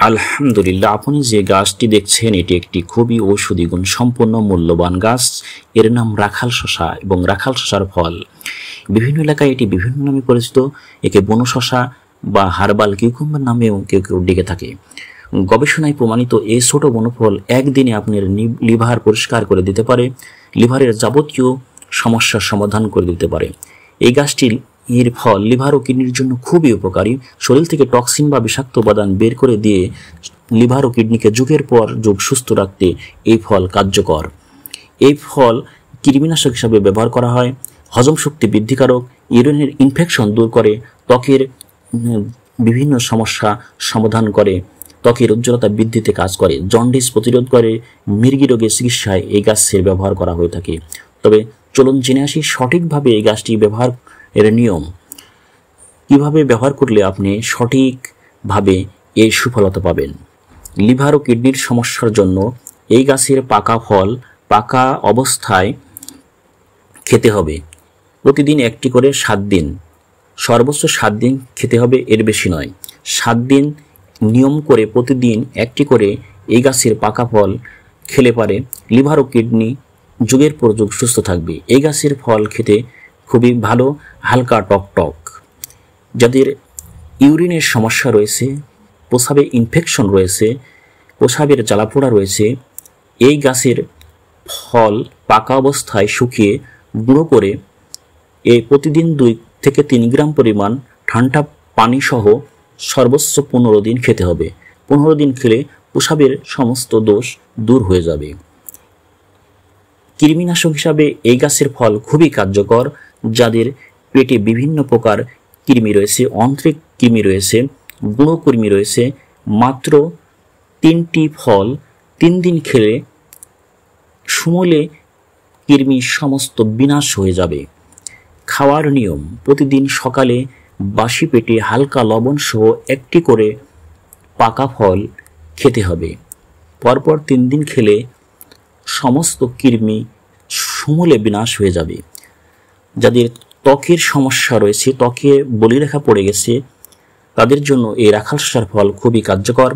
আলহামদুলিল্লাহ, আপনি যে গাছটি দেখছেন এটি একটি খুবই ঔষধি গুণ সম্পন্ন মূল্যবান গাছ। এর নাম রাখাল শসা এবং রাখাল শসার ফল বিভিন্ন এলাকায় এটি বিভিন্ন নামে পরিচিত। একে বন শসা বা হার্বাল কিউকাম্বার নামেও কেউ কেউ ডেকে থাকে। গবেষণায় প্রমাণিত এই ছোট বনফল একদিনে আপনার লিভার পরিষ্কার করে দিতে পারে, লিভারের যাবতীয় সমস্যার সমাধান করে দিতে পারে। এই গাছটি এর ফল লিভার ও কিডনির জন্য খুবই উপকারী। শরীর থেকে টক্সিন বা বিষাক্ত উপাদান বের করে দিয়ে লিভার ও কিডনিকে যুগের পর যুগ সুস্থ রাখতে এই ফল কার্যকর। এই ফল কৃমিনাশক হিসাবে ব্যবহার করা হয়। হজম শক্তি বৃদ্ধিকারক, ইউরিনের ইনফেকশন দূর করে, ত্বকের বিভিন্ন সমস্যা সমাধান করে, ত্বকের উজ্জ্বলতা বৃদ্ধিতে কাজ করে, জন্ডিস প্রতিরোধ করে। মৃগী রোগের চিকিৎসায় এই গাছের ব্যবহার করা হয়ে থাকে। তবে চলুন জেনে আসি সঠিকভাবে এই গাছটি ব্যবহার এর নিয়ম। কিভাবে ব্যবহার করলে আপনি সঠিকভাবে এই সুফলতা পাবেন। লিভার ও কিডনির সমস্যার জন্য এই গাছের পাকা ফল পাকা অবস্থায় খেতে হবে। প্রতিদিন একটি করে 7 দিন, সর্বোচ্চ 7 দিন খেতে হবে, এর বেশি নয়। 7 দিন নিয়ম করে প্রতিদিন একটি করে এই গাছের পাকা ফল খেলে পারে লিভার ও কিডনি যুগের পর যুগ সুস্থ থাকবে। এই গাছের ফল খেতে খুবই ভালো, হালকা টক টক। যাদের ইউরিনের সমস্যা রয়েছে, প্রস্রাবে ইনফেকশন রয়েছে, প্রস্রাবের জ্বালাপোড়া রয়েছে, এই গাছের ফল পাকা অবস্থায় শুকিয়ে গুঁড়ো করে প্রতিদিন 2 থেকে 3 গ্রাম পরিমাণ ঠান্ডা পানি সহ সর্বোচ্চ 15 দিন খেতে হবে। 15 দিন খেলে প্রস্রাবের সমস্ত দোষ দূর হয়ে যাবে। কৃমিনাশক হিসাবে এই গাছের ফল খুবই কার্যকর। যাদের পেটে বিভিন্ন প্রকার কৃমি রয়েছে, অন্ত্রিক কৃমি রয়েছে, গুঁড়ো কৃমি রয়েছে, মাত্র 3টি ফল 3 দিন খেলে সমূলে কৃমি সমস্ত বিনাশ হয়ে যাবে। খাওয়ার নিয়ম: প্রতিদিন সকালে বাসি পেটে হালকা লবণ সহ একটি করে পাকা ফল খেতে হবে। পরপর 3 দিন খেলে সমস্ত কৃমি সমূলে বিনাশ হয়ে যাবে। যাদের ত্বকের সমস্যা রয়েছে, ত্বকে বলিরেখা পড়ে গেছে, তাদের জন্য এই রাখাল শসার ফল খুবই কার্যকর।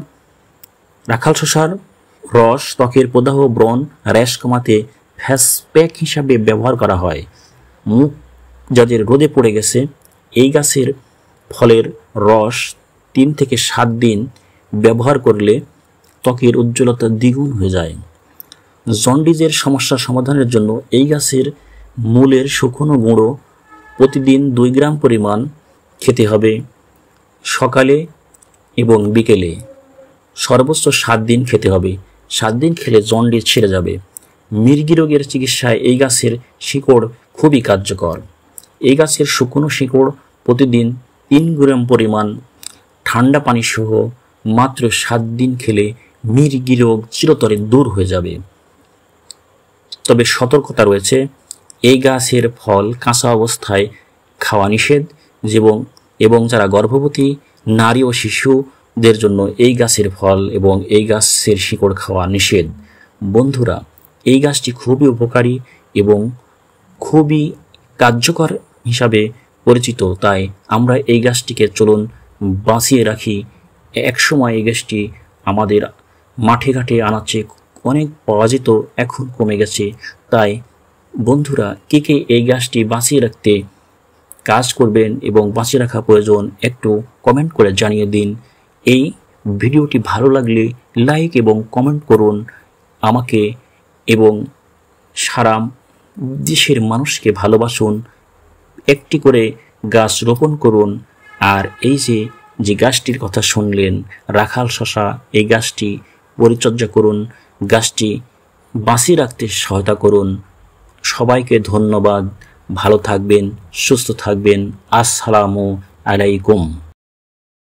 রাখাল শসার রস ত্বকের প্রদাহ, ব্রণ, র্যাশ কমাতে ফেস প্যাক হিসাবে ব্যবহার করা হয়। মুখ যাদের রোদে পড়ে গেছে, এই গাছের ফলের রস 3 থেকে 7 দিন ব্যবহার করলে ত্বকের উজ্জ্বলতা দ্বিগুণ হয়ে যায়। জন্ডিসের সমস্যা সমাধানের জন্য এই গাছের মূলের শুকনো গুঁড়ো প্রতিদিন 2 গ্রাম পরিমাণ খেতে হবে, সকালে এবং বিকেলে। সর্বোচ্চ 7 দিন খেতে হবে। 7 দিন খেলে জন্ডিস ছেড়ে যাবে। মৃগী রোগের চিকিৎসায় এই গাছের শিকড় খুবই কার্যকর। এই গাছের শুকনো শিকড় প্রতিদিন 3 গ্রাম পরিমাণ ঠান্ডা পানি সহ মাত্র 7 দিন খেলে মৃগী রোগ চিরতরে দূর হয়ে যাবে। তবে সতর্কতা রয়েছে, এই গাছের ফল কাঁচা অবস্থায় খাওয়া নিষেধ এবং যারা গর্ভবতী নারী ও শিশুদের জন্য এই গাছের ফল এবং এই গাছের শিকড় খাওয়া নিষেধ। বন্ধুরা, এই গাছটি খুবই উপকারী এবং খুবই কার্যকর হিসাবে পরিচিত, তাই আমরা এই গাছটিকে চলুন বাঁচিয়ে রাখি। একসময় এই গাছটি আমাদের মাঠে ঘাটে আনাচে অনেক পাওয়া যেত, এখন কমে গেছে। তাই বন্ধুরা, কে কে এই গাছটি বাঁচিয়ে রাখতে কাজ করবেন এবং বাঁচিয়ে রাখা প্রয়োজন, একটু কমেন্ট করে জানিয়ে দিন। এই ভিডিওটি ভালো লাগলে লাইক এবং কমেন্ট করুন আমাকে, এবং সারা দেশের মানুষকে ভালোবাসুন। একটি করে গাছ রোপণ করুন। আর এই যে গাছটির কথা শুনলেন, রাখাল শসা, এই গাছটি পরিচর্যা করুন, গাছটি বাঁচিয়ে রাখতে সহায়তা করুন। সবাইকে ধন্যবাদ। ভালো থাকবেন, সুস্থ থাকবেন। আসসালামু আলাইকুম।